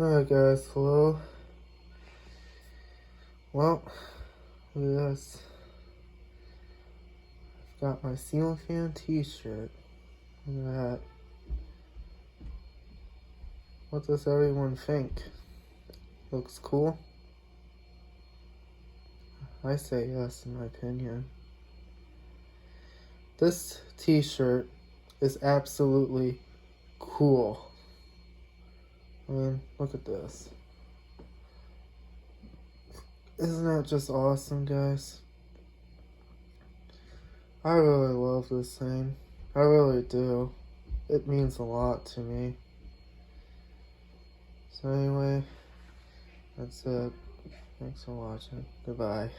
Alright guys, hello. Well, look at this. I've got my ceiling fan t-shirt. Look at that. What does everyone think? Looks cool? I say yes in my opinion. This t-shirt is absolutely cool. I mean, look at this. Isn't that just awesome, guys? I really love this thing. I really do. It means a lot to me. So anyway, that's it. Thanks for watching. Goodbye.